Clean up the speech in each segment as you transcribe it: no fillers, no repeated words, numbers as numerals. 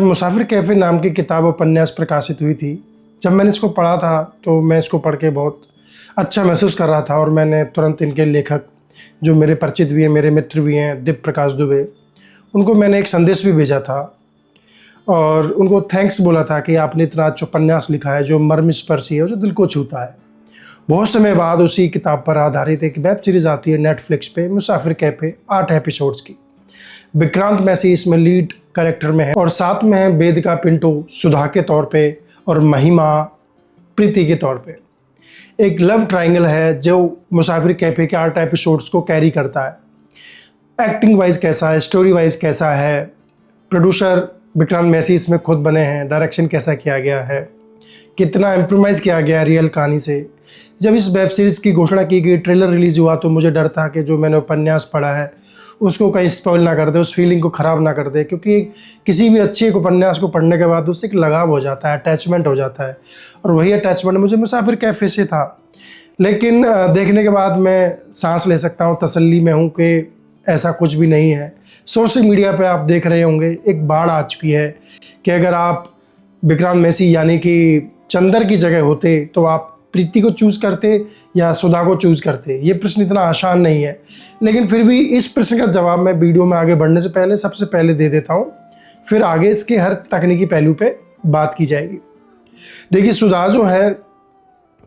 मुसाफिर cafe नाम की किताब उपन्यास प्रकाशित हुई थी। जब मैंने इसको पढ़ा था तो मैं इसको पढ़ के बहुत अच्छा महसूस कर रहा था और मैंने तुरंत इनके लेखक जो मेरे परिचित भी हैं, मेरे मित्र भी हैं, दिव्य प्रकाश दुबे, उनको मैंने एक संदेश भी भेजा था और उनको थैंक्स बोला था कि आपने इतना अच्छा उपन्यास लिखा है जो मर्मस्पर्शी है, जो दिल को छूता है। बहुत समय बाद उसी किताब पर आधारित एक वेब सीरीज़ आती है नेटफ्लिक्स पे, मुसाफिर कैफ़े, 8 एपिसोड्स की। विक्रांत मैसी इसमें लीड कैरेक्टर में है और साथ में है वेदिका पिंटो सुधा के तौर पे और महिमा प्रीति के तौर पे। एक लव ट्रायंगल है जो मुसाफिर कैफ़े के 8 एपिसोड्स को कैरी करता है। एक्टिंग वाइज कैसा है, स्टोरी वाइज कैसा है, प्रोड्यूसर विक्रांत मैसी इसमें खुद बने हैं, डायरेक्शन कैसा किया गया है, कितना इम्प्रोवाइज़ किया गया रियल कहानी से। जब इस वेब सीरीज़ की घोषणा की गई, ट्रेलर रिलीज़ हुआ तो मुझे डर था कि जो मैंने उपन्यास पढ़ा है उसको कहीं स्पॉइल ना कर दे, उस फीलिंग को ख़राब ना कर दे, क्योंकि किसी भी अच्छे एक उपन्यास को पढ़ने के बाद उससे एक लगाव हो जाता है, अटैचमेंट हो जाता है और वही अटैचमेंट मुझे मुसाफिर कैफ़े से था। लेकिन देखने के बाद मैं सांस ले सकता हूँ, तसल्ली में हूँ कि ऐसा कुछ भी नहीं है। सोशल मीडिया पे आप देख रहे होंगे एक बाढ़ आ चुकी है कि अगर आप विक्रांत मैसी यानी कि चंदर की जगह होते तो आप प्रीति को चूज़ करते या सुधा को चूज़ करते। ये प्रश्न इतना आसान नहीं है, लेकिन फिर भी इस प्रश्न का जवाब मैं वीडियो में आगे बढ़ने से पहले सबसे पहले दे देता हूँ, फिर आगे इसके हर तकनीकी पहलू पे बात की जाएगी। देखिए, सुधा जो है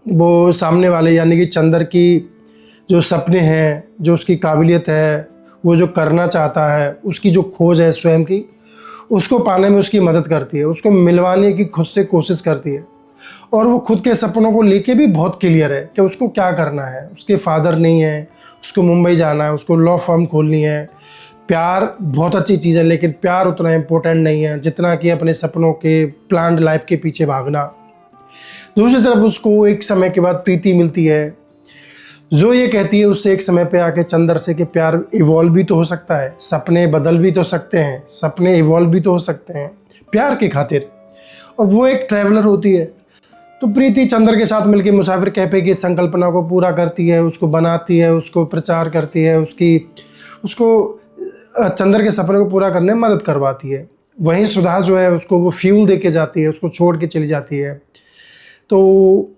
वो सामने वाले यानी कि चंदर की जो सपने हैं, जो उसकी काबिलियत है, वो जो करना चाहता है, उसकी जो खोज है स्वयं की, उसको पाने में उसकी मदद करती है, उसको मिलवाने की खुद से कोशिश करती है और वो खुद के सपनों को लेके भी बहुत क्लियर है कि उसको क्या करना है। उसके फादर नहीं है, उसको मुंबई जाना है, उसको लॉ फर्म खोलनी है। प्यार बहुत अच्छी चीज़ है, लेकिन प्यार उतना इम्पोर्टेंट नहीं है जितना कि अपने सपनों के प्लान्ड लाइफ के पीछे भागना। दूसरी तरफ उसको एक समय के बाद प्रीति मिलती है जो ये कहती है उससे एक समय पे आके चंदर से कि प्यार इवॉल्व भी तो हो सकता है, सपने बदल भी तो सकते हैं, सपने इवॉल्व भी तो हो सकते हैं प्यार की खातिर। और वो एक ट्रैवलर होती है, तो प्रीति चंदर के साथ मिलकर मुसाफिर कैफ़े की संकल्पना को पूरा करती है, उसको बनाती है, उसको प्रचार करती है, उसको चंदर के सपने को पूरा करने में मदद करवाती है। वहीं सुधा जो है उसको वो फ्यूल दे के जाती है, उसको छोड़ के चली जाती है। तो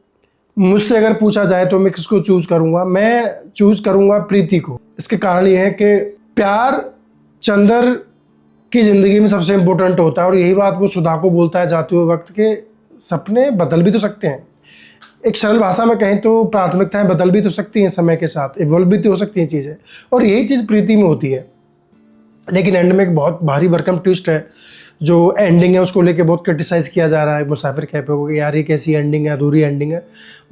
मुझसे अगर पूछा जाए तो मैं किसको चूज़ करूँगा? मैं चूज़ करूँगा प्रीति को। इसके कारण ये है कि प्यार चंदर की ज़िंदगी में सबसे इम्पोर्टेंट होता है और यही बात वो सुधा को बोलता है जाते हुए वक्त के सपने बदल भी तो सकते हैं। एक सरल भाषा में कहें तो प्राथमिकताएं बदल भी तो सकती हैं समय के साथ, इवॉल्व भी तो हो सकती हैं चीज़ें, और यही चीज़ प्रीति में होती है। लेकिन एंड में एक बहुत भारी भरकम ट्विस्ट है, जो एंडिंग है उसको लेके बहुत क्रिटिसाइज़ किया जा रहा है मुसाफिर कैफ़े को कि यार ये कैसी एंडिंग है, अधूरी एंडिंग है।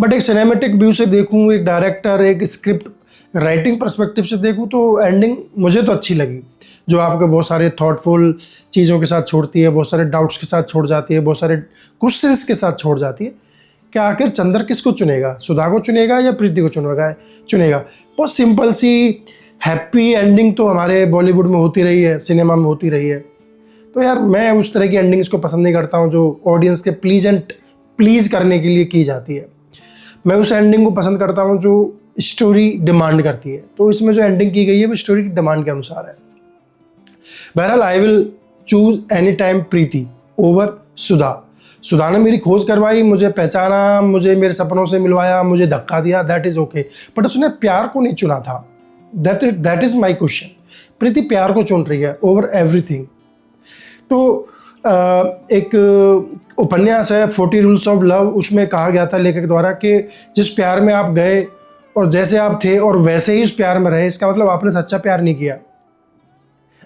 बट एक सिनेमेटिक व्यू से देखूँ, एक डायरेक्टर, एक स्क्रिप्ट राइटिंग पर्सपेक्टिव से देखूँ तो एंडिंग मुझे तो अच्छी लगी, जो आपको बहुत सारे थॉटफुल चीज़ों के साथ छोड़ती है, बहुत सारे डाउट्स के साथ छोड़ जाती है, बहुत सारे क्वेश्चंस के साथ छोड़ जाती है कि आखिर चंदर किसको चुनेगा, सुधा को चुनेगा या प्रीति को चुनेगा। बहुत सिंपल सी हैप्पी एंडिंग तो हमारे बॉलीवुड में होती रही है, सिनेमा में होती रही है। तो यार मैं उस तरह की एंडिंग्स को पसंद नहीं करता हूँ जो ऑडियंस के प्लीज़ करने के लिए की जाती है। मैं उस एंडिंग को पसंद करता हूँ जो स्टोरी डिमांड करती है। तो इसमें जो एंडिंग की गई है वो स्टोरी की डिमांड के अनुसार है। बहरहाल I will choose any time Preeti over Sudha. Sudha ने मेरी खोज करवाई, मुझे पहचाना, मुझे मेरे सपनों से मिलवाया, मुझे धक्का दिया, दैट इज़ ओके, बट उसने प्यार को नहीं चुना था। That is my question. Preeti प्यार को चुन रही है ओवर एवरीथिंग। तो एक उपन्यास है 40 रूल्स ऑफ लव, उसमें कहा गया था लेखक द्वारा कि जिस प्यार में आप गए और जैसे आप थे और वैसे ही उस प्यार में रहे, इसका मतलब आपने सच्चा प्यार नहीं किया।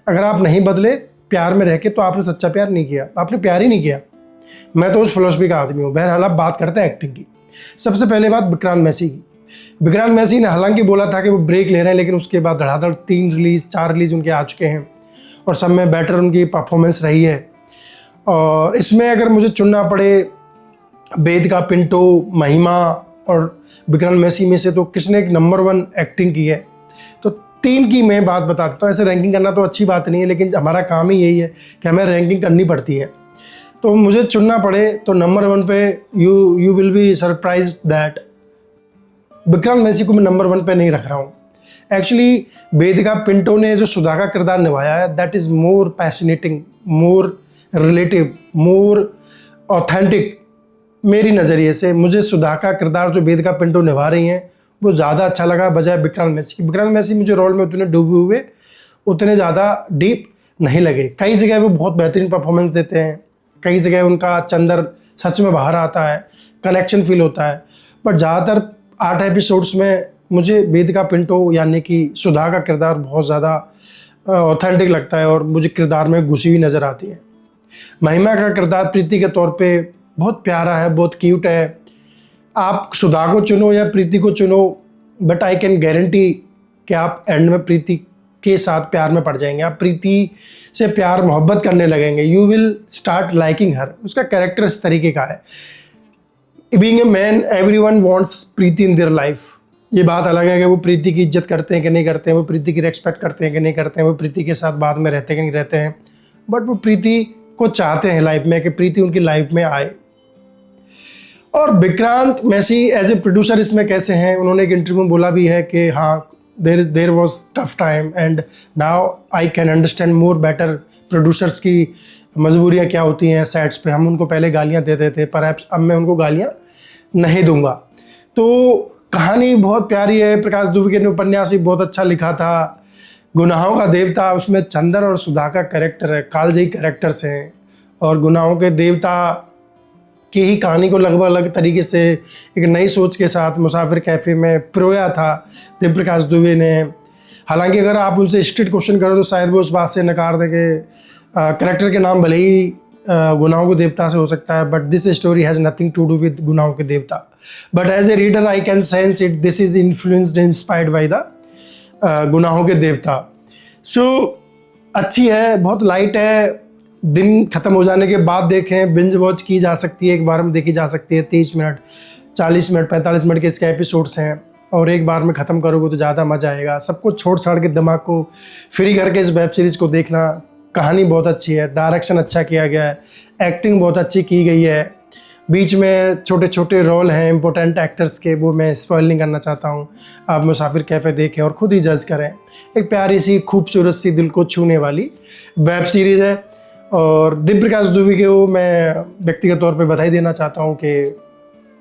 अगर आप नहीं बदले प्यार में रह के तो आपने सच्चा प्यार नहीं किया, आपने प्यार ही नहीं किया। मैं तो उस फिलॉसफी का आदमी हूँ। बहरहाल अब बात करते हैं एक्टिंग की। सबसे पहले बात विक्रांत मैसी की। विक्रांत मैसी ने हालांकि बोला था कि वो ब्रेक ले रहे हैं, लेकिन उसके बाद धड़ाधड़ 4 रिलीज़ उनके आ चुके हैं और सब में बेटर उनकी परफॉर्मेंस रही है। और इसमें अगर मुझे चुनना पड़े वेदिका पिंटो, महिमा और विक्रांत मैसी में से तो किसने एक नंबर 1 एक्टिंग की है, तो 3 की मैं बात बता देता हूँ। ऐसे रैंकिंग करना तो अच्छी बात नहीं है, लेकिन हमारा काम ही यही है कि हमें रैंकिंग करनी पड़ती है। तो मुझे चुनना पड़े तो नंबर 1 पे you will be surprised that Vikrant Massey को मैं नंबर 1 पे नहीं रख रहा हूँ। एक्चुअली वेदिका पिंटो ने जो सुधा का किरदार निभाया है that is more fascinating, more relative, more authentic मेरी नज़रिए से। मुझे सुधा का किरदार जो वेदिका पिंटो निभा रही हैं वो ज़्यादा अच्छा लगा बजाय विक्रांत मैसी। विक्रांत मैसी मुझे रोल में उतने डूबे हुए, उतने ज़्यादा डीप नहीं लगे। कई जगह वो बहुत बेहतरीन परफॉर्मेंस देते हैं, कई जगह उनका चंदर सच में बाहर आता है, कनेक्शन फील होता है। बट ज़्यादातर 8 एपिसोड्स में मुझे वेदिका पिंटो यानी कि सुधा का किरदार बहुत ज़्यादा ऑथेंटिक लगता है और मुझे किरदार में घुसी हुई नज़र आती है। महिमा का किरदार प्रीति के तौर पे बहुत प्यारा है, बहुत क्यूट है। आप सुधा को चुनो या प्रीति को चुनो, बट आई कैन गारंटी कि आप एंड में प्रीति के साथ प्यार में पड़ जाएंगे। आप प्रीति से प्यार मोहब्बत करने लगेंगे। यू विल स्टार्ट लाइकिंग हर। उसका कैरेक्टर इस तरीके का है। Being a man everyone wants Preeti in their life. ये बात अलग है कि वो प्रीति की इज्जत करते हैं कि नहीं करते हैं, वो प्रीति की रेस्पेक्ट करते हैं कि नहीं करते हैं, वो प्रीति के साथ बाद में रहते हैं कि नहीं रहते हैं, बट वो प्रीति को चाहते हैं लाइफ में कि प्रीति उनकी लाइफ में आए। और Vikrant Massey as a producer इसमें कैसे हैं, उन्होंने एक इंटरव्यू में बोला भी है कि हाँ there was tough time and now I can understand more better producers की मजबूरियाँ क्या होती हैं सेट्स पे। हम उनको पहले गालियाँ देते थे, पर अब मैं उनको गालियाँ नहीं दूंगा। तो कहानी बहुत प्यारी है। प्रकाश दुबे ने उपन्यास ही बहुत अच्छा लिखा था। गुनाहों का देवता, उसमें चंदर और सुधा का कैरेक्टर है, कालजयी कैरेक्टर्स हैं। और गुनाहों के देवता की ही कहानी को लगभग अलग तरीके से एक नई सोच के साथ मुसाफिर कैफ़े में पिरोया था देव प्रकाश दुबे ने। हालांकि अगर आप उनसे स्ट्रिक्ट क्वेश्चन करो तो शायद वो उस बात से नकार दें कि कैरेक्टर के नाम भले ही गुनाहों के देवता से हो सकता है, but this story has nothing to do with Gunahon ke Devta. But as a reader I can sense it, this is influenced inspired by the Gunahon ke देवता। सो अच्छी है, बहुत लाइट है। दिन ख़त्म हो जाने के बाद देखें, बिंज वॉच की जा सकती है, एक बार में देखी जा सकती है। 30 मिनट, 40 मिनट, 45 मिनट के इसके एपिसोड्स हैं और एक बार में ख़त्म करोगे तो ज़्यादा मज़ा आएगा। सब कुछ छोड़ छाड़ के दिमाग को फ्री करके इस वेब सीरीज़ को देखना। कहानी बहुत अच्छी है, डायरेक्शन अच्छा किया गया है, एक्टिंग बहुत अच्छी की गई है। बीच में छोटे छोटे रोल हैं इम्पोर्टेंट एक्टर्स के, वो मैं स्पॉइल नहीं करना चाहता हूँ। आप मुसाफिर कैफ़े देखें और ख़ुद ही जज करें। एक प्यारी सी खूबसूरत सी दिल को छूने वाली वेब सीरीज़ है। और दिव्य प्रकाश दुबे के वो मैं व्यक्तिगत तौर पे बधाई देना चाहता हूँ कि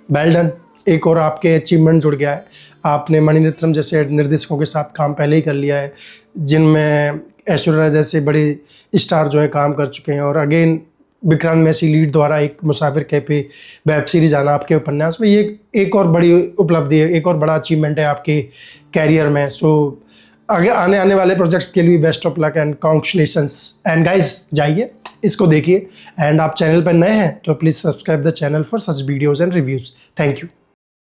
वेल डन, एक और आपके अचीवमेंट जुड़ गया है। आपने मणिरत्नम जैसे निर्देशकों के साथ काम पहले ही कर लिया है, जिनमें ऐश्वर्या जैसे बड़े स्टार जो है काम कर चुके हैं। और अगेन विक्रांत मैसी लीड द्वारा एक मुसाफिर कैफ़े वेब सीरीज़ आना आपके उपन्यास में, ये एक और बड़ी उपलब्धि है, एक और बड़ा अचीवमेंट है आपके कैरियर में। सो आगे आने वाले प्रोजेक्ट्स के लिए best of luck and congratulations. And guys जाइए इसको देखिए। एंड आप चैनल पर नए हैं तो please subscribe the channel for such videos and reviews. Thank you.